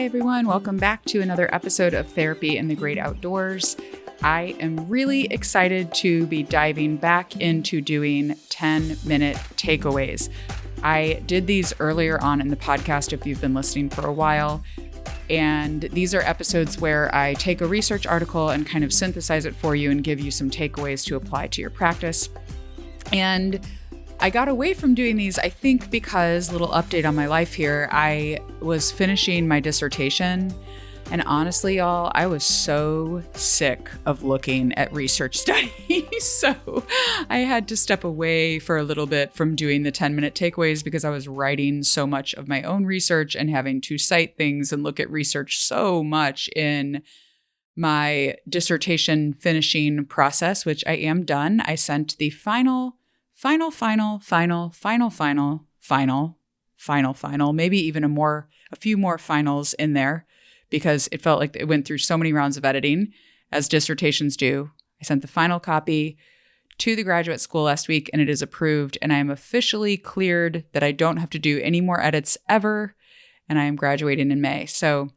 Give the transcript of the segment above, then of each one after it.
Hi, everyone. Welcome back to another episode of Therapy in the Great Outdoors. I am really excited to be diving back into doing 10-minute takeaways. I did these earlier on in the podcast if you've been listening for a while. And these are episodes where I take a research article and kind of synthesize it for you and give you some takeaways to apply to your practice. And I got away from doing these, I think, because, little update on my life here, I was finishing my dissertation. And honestly, y'all, I was so sick of looking at research studies. So I had to step away for a little bit from doing the 10-minute takeaways because I was writing so much of my own research and having to cite things and look at research so much in my dissertation finishing process, which I am done. I sent the final, maybe even a few more finals in there because it felt like it went through so many rounds of editing, as dissertations do. I sent the final copy to the graduate school last week, and it is approved, and I am officially cleared that I don't have to do any more edits ever, and I am graduating in May. So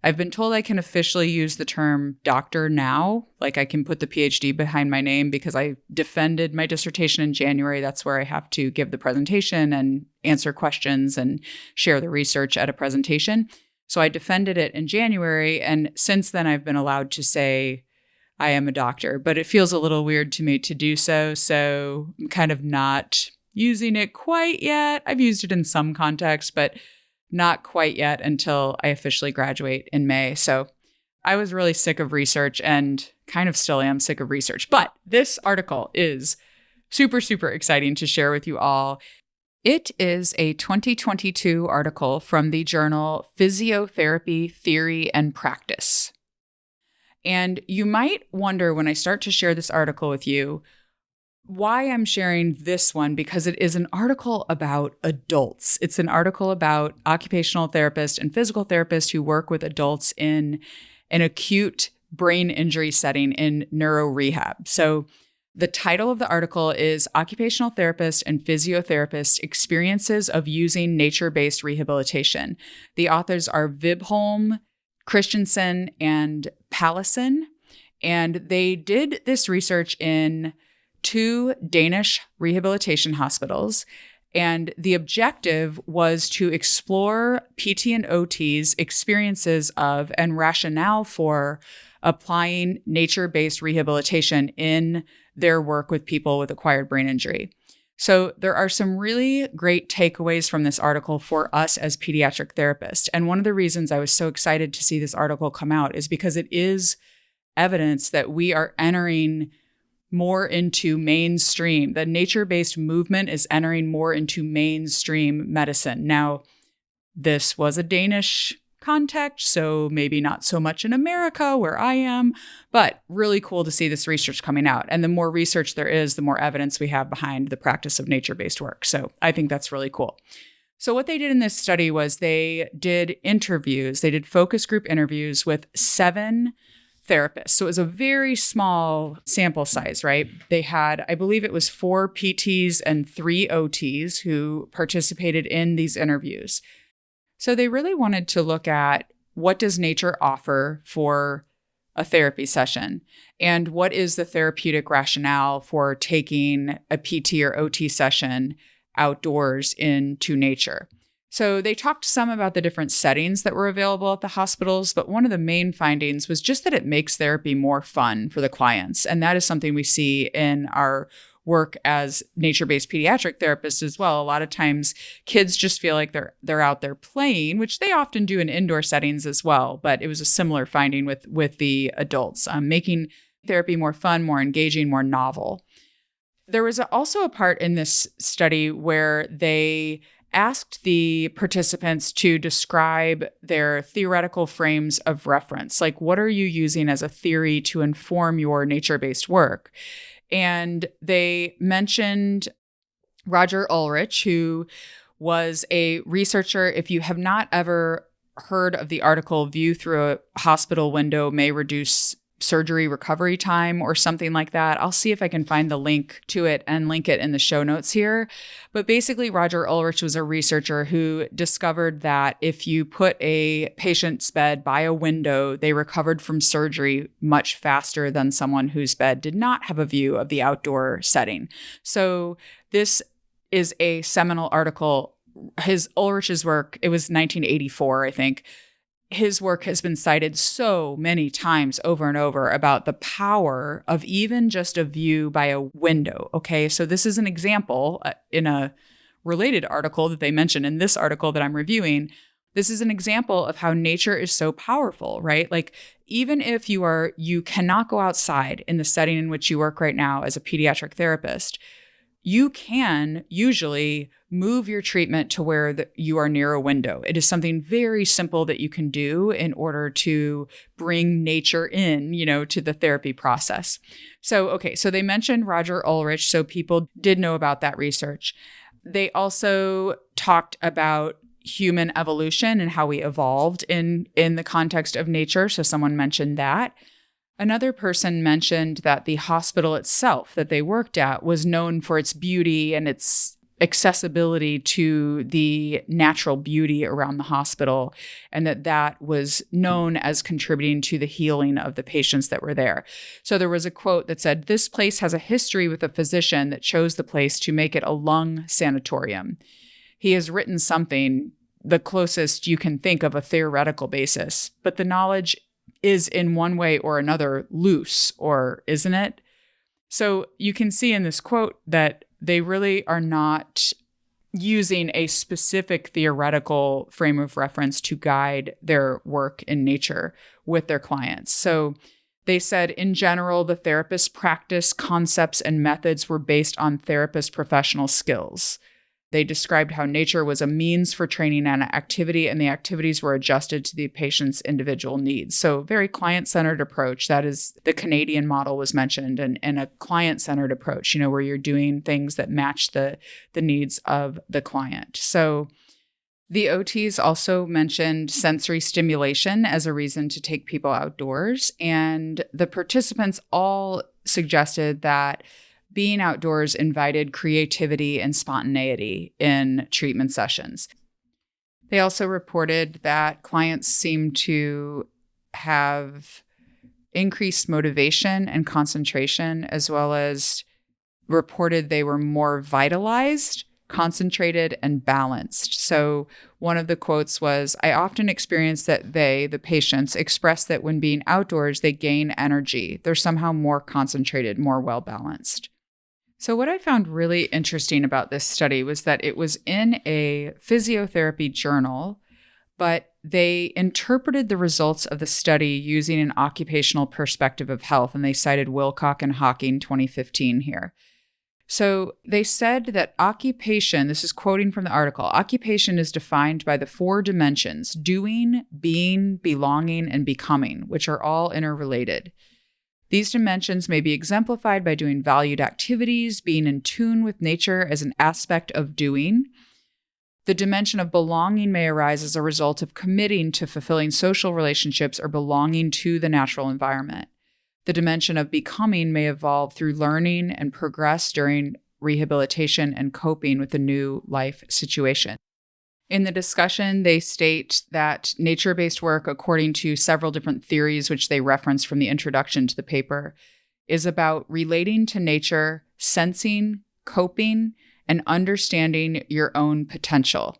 I've been told I can officially use the term doctor now, like I can put the PhD behind my name because I defended my dissertation in January. That's where I have to give the presentation and answer questions and share the research at a presentation. So I defended it in January, and since then I've been allowed to say I am a doctor, but it feels a little weird to me to do so. So I'm kind of not using it quite yet. I've used it in some context, but not quite yet until I officially graduate in May. So I was really sick of research and kind of still am sick of research. But this article is super, super exciting to share with you all. It is a 2022 article from the journal Physiotherapy Theory and Practice. And you might wonder when I start to share this article with you, why I'm sharing this one, because it is an article about adults. It's an article about occupational therapists and physical therapists who work with adults in an acute brain injury setting in neuro rehab. So the title of the article is Occupational Therapist and Physiotherapist Experiences of Using Nature-Based Rehabilitation. The authors are Vibholm, Christensen, and Pallesen, and they did this research in 2 Danish rehabilitation hospitals, and the objective was to explore PT and OT's experiences of and rationale for applying nature-based rehabilitation in their work with people with acquired brain injury. So there are some really great takeaways from this article for us as pediatric therapists. And one of the reasons I was so excited to see this article come out is because it is evidence that we are entering more into mainstream. The nature-based movement is entering more into mainstream medicine. Now, this was a Danish context, so maybe not so much in America where I am, but really cool to see this research coming out. And the more research there is, the more evidence we have behind the practice of nature-based work. So I think that's really cool. So what they did in this study was they did interviews. They did focus group interviews with 7 therapists. So it was a very small sample size, right? They had, I believe it was 4 PTs and 3 OTs who participated in these interviews. So they really wanted to look at what does nature offer for a therapy session and what is the therapeutic rationale for taking a PT or OT session outdoors into nature. So they talked some about the different settings that were available at the hospitals, but one of the main findings was just that it makes therapy more fun for the clients. And that is something we see in our work as nature-based pediatric therapists as well. A lot of times kids just feel like they're out there playing, which they often do in indoor settings as well. But it was a similar finding with the adults, making therapy more fun, more engaging, more novel. There was also a part in this study where they asked the participants to describe their theoretical frames of reference. Like, what are you using as a theory to inform your nature-based work? And they mentioned Roger Ulrich, who was a researcher. If you have not ever heard of the article, View Through a Hospital Window May Reduce surgery recovery time or something like that. I'll see if I can find the link to it and link it in the show notes here. But basically, Roger Ulrich was a researcher who discovered that if you put a patient's bed by a window, they recovered from surgery much faster than someone whose bed did not have a view of the outdoor setting. So this is a seminal article. Ulrich's work, it was 1984, I think. His work has been cited so many times over and over about the power of even just a view by a window. Okay, so this is an example in a related article that they mention in this article that I'm reviewing. This is an example of how nature is so powerful, right? Like even if you cannot go outside in the setting in which you work right now as a pediatric therapist, you can usually move your treatment to where you are near a window. It is something very simple that you can do in order to bring nature in, to the therapy process. So they mentioned Roger Ulrich, so people did know about that research. They also talked about human evolution and how we evolved in the context of nature. So someone mentioned that. Another person mentioned that the hospital itself that they worked at was known for its beauty and its accessibility to the natural beauty around the hospital, and that was known as contributing to the healing of the patients that were there. So there was a quote that said, "This place has a history with a physician that chose the place to make it a lung sanatorium." He has written something the closest you can think of a theoretical basis, but the knowledge is in one way or another loose, or isn't it? So you can see in this quote that they really are not using a specific theoretical frame of reference to guide their work in nature with their clients. So they said, in general, the therapist's practice, concepts, and methods were based on therapist professional skills. They described how nature was a means for training an activity, and the activities were adjusted to the patient's individual needs. So very client-centered approach. That is, the Canadian model was mentioned, and a client-centered approach, where you're doing things that match the needs of the client. So the OTs also mentioned sensory stimulation as a reason to take people outdoors. And the participants all suggested that being outdoors invited creativity and spontaneity in treatment sessions. They also reported that clients seemed to have increased motivation and concentration, as well as reported they were more vitalized, concentrated, and balanced. So one of the quotes was, "I often experience that the patients, express that when being outdoors, they gain energy. They're somehow more concentrated, more well-balanced." So what I found really interesting about this study was that it was in a physiotherapy journal, but they interpreted the results of the study using an occupational perspective of health, and they cited Wilcock and Hawking 2015 here. So they said that occupation, this is quoting from the article, occupation is defined by the 4 dimensions: doing, being, belonging, and becoming, which are all interrelated. These dimensions may be exemplified by doing valued activities, being in tune with nature as an aspect of doing. The dimension of belonging may arise as a result of committing to fulfilling social relationships or belonging to the natural environment. The dimension of becoming may evolve through learning and progress during rehabilitation and coping with a new life situation. In the discussion, they state that nature-based work, according to several different theories which they reference from the introduction to the paper, is about relating to nature, sensing, coping, and understanding your own potential,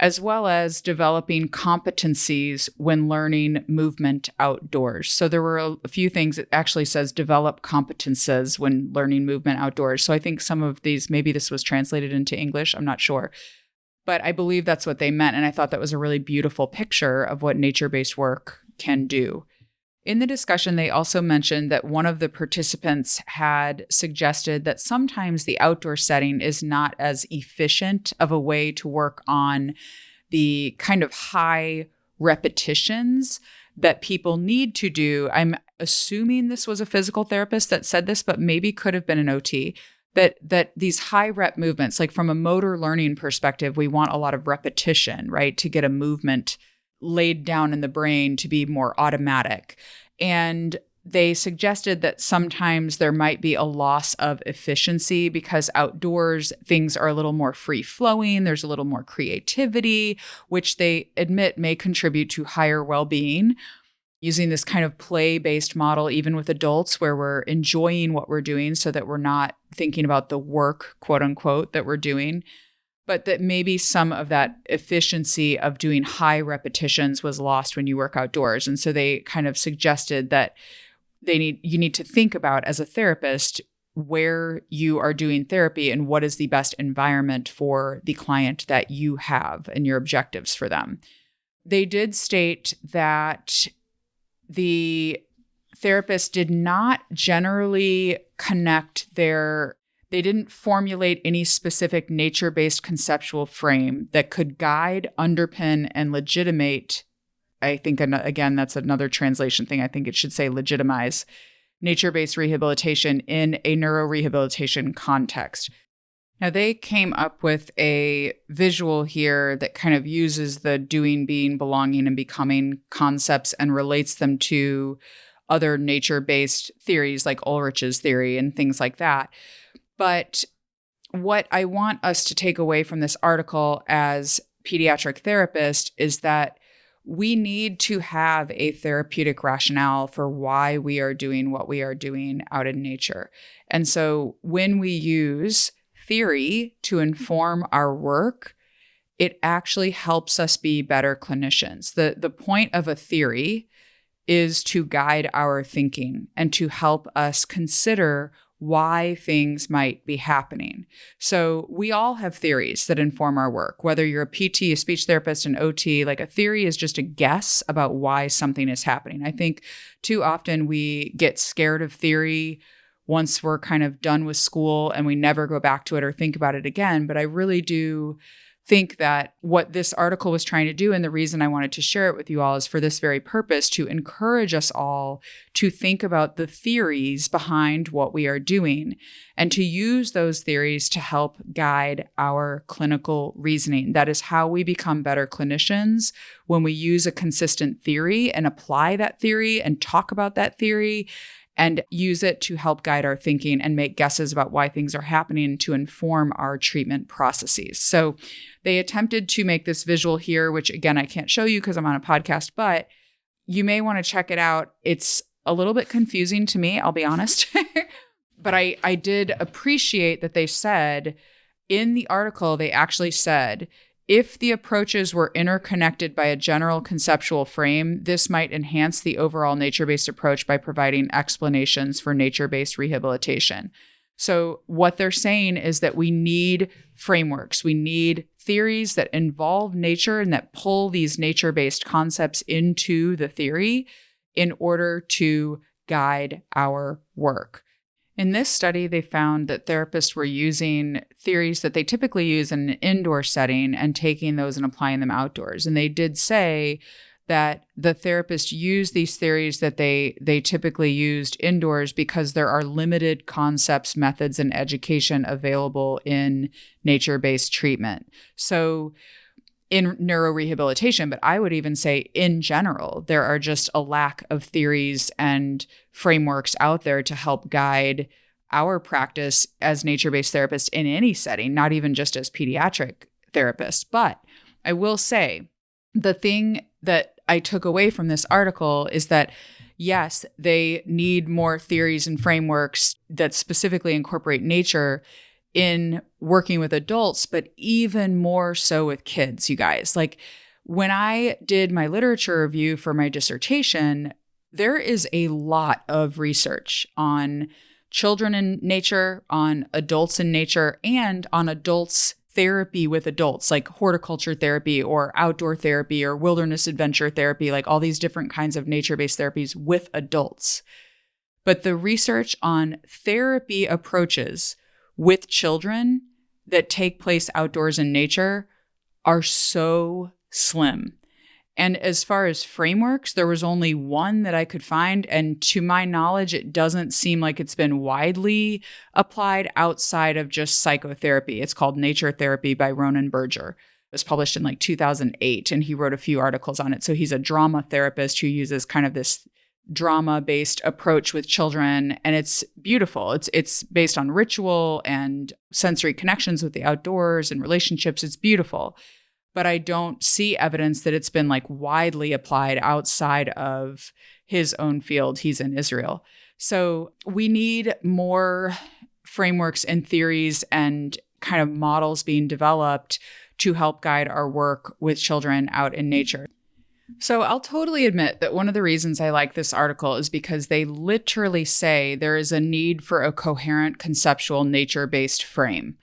as well as developing competencies when learning movement outdoors. So there were a few things. It actually says develop competences when learning movement outdoors. So I think some of these, maybe this was translated into English, I'm not sure. But I believe that's what they meant. And I thought that was a really beautiful picture of what nature-based work can do. In the discussion, they also mentioned that one of the participants had suggested that sometimes the outdoor setting is not as efficient of a way to work on the kind of high repetitions that people need to do. I'm assuming this was a physical therapist that said this, but maybe could have been an OT. That these high rep movements, like from a motor learning perspective, we want a lot of repetition, right? To get a movement laid down in the brain to be more automatic. And they suggested that sometimes there might be a loss of efficiency because outdoors things are a little more free-flowing, there's a little more creativity, which they admit may contribute to higher well-being. Using this kind of play-based model, even with adults, where we're enjoying what we're doing so that we're not thinking about the work, quote unquote, that we're doing, but that maybe some of that efficiency of doing high repetitions was lost when you work outdoors. And so they kind of suggested that you need to think about, as a therapist, where you are doing therapy and what is the best environment for the client that you have and your objectives for them. They did state that the therapist did not generally they didn't formulate any specific nature-based conceptual frame that could guide, underpin, and legitimate. I think, again, that's another translation thing. I think it should say legitimize nature-based rehabilitation in a neurorehabilitation context. Now, they came up with a visual here that kind of uses the doing, being, belonging, and becoming concepts and relates them to other nature-based theories like Ulrich's theory and things like that. But what I want us to take away from this article as pediatric therapists is that we need to have a therapeutic rationale for why we are doing what we are doing out in nature. And so when we use theory to inform our work, it actually helps us be better clinicians. The point of a theory is to guide our thinking and to help us consider why things might be happening. So we all have theories that inform our work, whether you're a PT, a speech therapist, an OT, like a theory is just a guess about why something is happening. I think too often we get scared of theory once we're kind of done with school and we never go back to it or think about it again. But I really do think that what this article was trying to do, and the reason I wanted to share it with you all, is for this very purpose, to encourage us all to think about the theories behind what we are doing and to use those theories to help guide our clinical reasoning. That is how we become better clinicians, when we use a consistent theory and apply that theory and talk about that theory and use it to help guide our thinking and make guesses about why things are happening to inform our treatment processes. So they attempted to make this visual here, which again, I can't show you because I'm on a podcast, but you may want to check it out. It's a little bit confusing to me, I'll be honest. But I did appreciate that they said in the article, they actually said, if the approaches were interconnected by a general conceptual frame, this might enhance the overall nature-based approach by providing explanations for nature-based rehabilitation. So what they're saying is that we need frameworks. We need theories that involve nature and that pull these nature-based concepts into the theory in order to guide our work. In this study, they found that therapists were using theories that they typically use in an indoor setting and taking those and applying them outdoors. And they did say that the therapists use these theories that they typically used indoors because there are limited concepts, methods, and education available in nature-based treatment. So in neurorehabilitation, but I would even say in general, there are just a lack of theories and frameworks out there to help guide our practice as nature-based therapists in any setting, not even just as pediatric therapists. But I will say the thing that I took away from this article is that, yes, they need more theories and frameworks that specifically incorporate nature in working with adults, but even more so with kids, you guys. Like when I did my literature review for my dissertation, there is a lot of research on children in nature, on adults in nature, and on adults therapy with adults, like horticulture therapy or outdoor therapy or wilderness adventure therapy, like all these different kinds of nature-based therapies with adults. But the research on therapy approaches with children that take place outdoors in nature are so slim. And as far as frameworks, there was only one that I could find. And to my knowledge, it doesn't seem like it's been widely applied outside of just psychotherapy. It's called Nature Therapy by Ronan Berger. It was published in like 2008, and he wrote a few articles on it. So he's a drama therapist who uses kind of this drama-based approach with children, and it's beautiful. It's based on ritual and sensory connections with the outdoors and relationships. It's beautiful. But I don't see evidence that it's been like widely applied outside of his own field. He's in Israel. So we need more frameworks and theories and kind of models being developed to help guide our work with children out in nature. So I'll totally admit that one of the reasons I like this article is because they literally say there is a need for a coherent conceptual nature-based frame.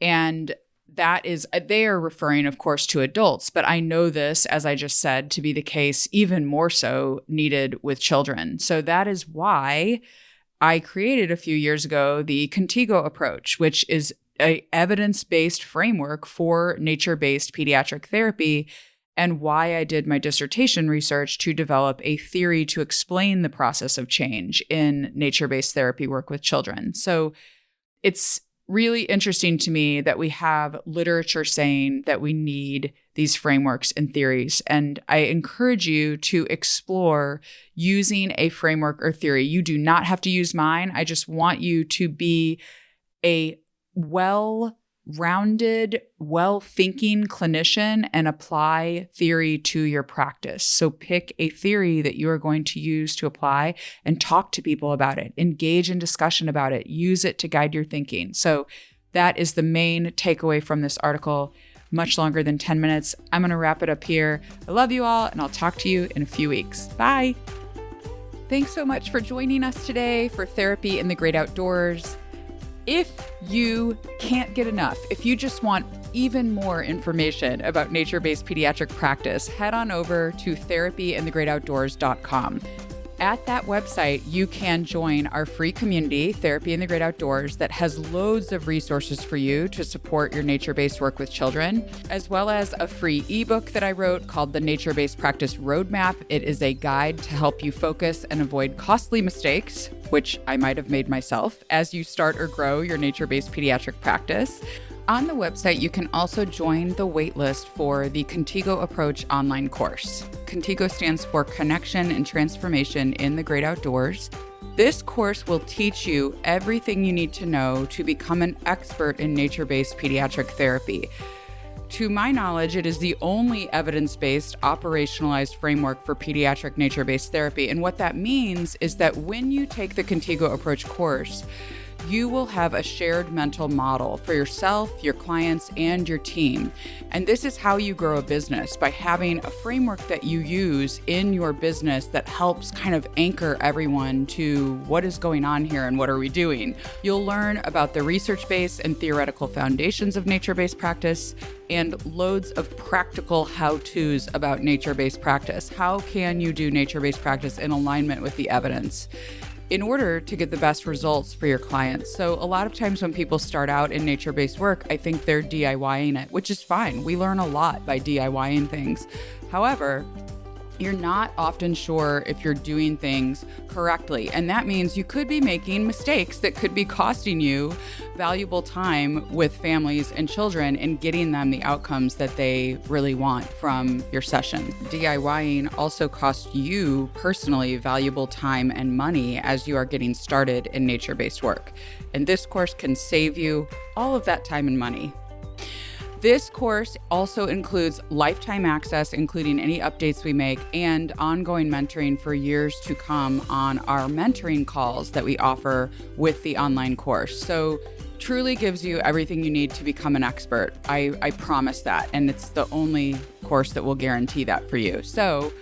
And that is, they are referring, of course, to adults, but I know this, as I just said, to be the case even more so needed with children. So that is why I created a few years ago the Contigo approach, which is an evidence-based framework for nature-based pediatric therapy, and why I did my dissertation research to develop a theory to explain the process of change in nature-based therapy work with children. So it's really interesting to me that we have literature saying that we need these frameworks and theories. And I encourage you to explore using a framework or theory. You do not have to use mine. I just want you to be a well-rounded, well-thinking clinician and apply theory to your practice. So pick a theory that you are going to use to apply and talk to people about it. Engage in discussion about it. Use it to guide your thinking. So that is the main takeaway from this article. Much longer than 10 minutes. I'm going to wrap it up here. I love you all, and I'll talk to you in a few weeks. Bye. Thanks so much for joining us today for Therapy in the Great Outdoors. If you can't get enough, if you just want even more information about nature-based pediatric practice, head on over to therapyinthegreatoutdoors.com. At that website, you can join our free community, Therapy in the Great Outdoors, that has loads of resources for you to support your nature-based work with children, as well as a free ebook that I wrote called The Nature-Based Practice Roadmap. It is a guide to help you focus and avoid costly mistakes, which I might have made myself, as you start or grow your nature-based pediatric practice. On the website, you can also join the waitlist for the Contigo Approach online course. Contigo stands for Connection and Transformation in the Great Outdoors. This course will teach you everything you need to know to become an expert in nature-based pediatric therapy. To my knowledge, it is the only evidence-based, operationalized framework for pediatric nature-based therapy. And what that means is that when you take the Contigo Approach course, you will have a shared mental model for yourself, your clients, and your team. And this is how you grow a business, by having a framework that you use in your business that helps kind of anchor everyone to what is going on here and what are we doing. You'll learn about the research-based and theoretical foundations of nature-based practice and loads of practical how-tos about nature-based practice. How can you do nature-based practice in alignment with the evidence in order to get the best results for your clients? So a lot of times when people start out in nature-based work, I think they're DIYing it, which is fine. We learn a lot by DIYing things. However, you're not often sure if you're doing things correctly. And that means you could be making mistakes that could be costing you valuable time with families and children and getting them the outcomes that they really want from your session. DIYing also costs you personally valuable time and money as you are getting started in nature-based work. And this course can save you all of that time and money. This course also includes lifetime access, including any updates we make, and ongoing mentoring for years to come on our mentoring calls that we offer with the online course. So truly gives you everything you need to become an expert. I promise that. And it's the only course that will guarantee that for you. So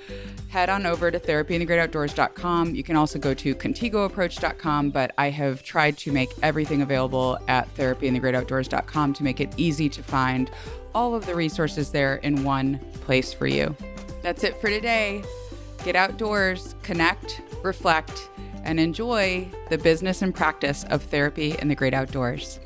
head on over to therapyinthegreatoutdoors.com. You can also go to contigoapproach.com, but I have tried to make everything available at therapyinthegreatoutdoors.com to make it easy to find all of the resources there in one place for you. That's it for today. Get outdoors, connect, reflect, and enjoy the business and practice of therapy in the great outdoors.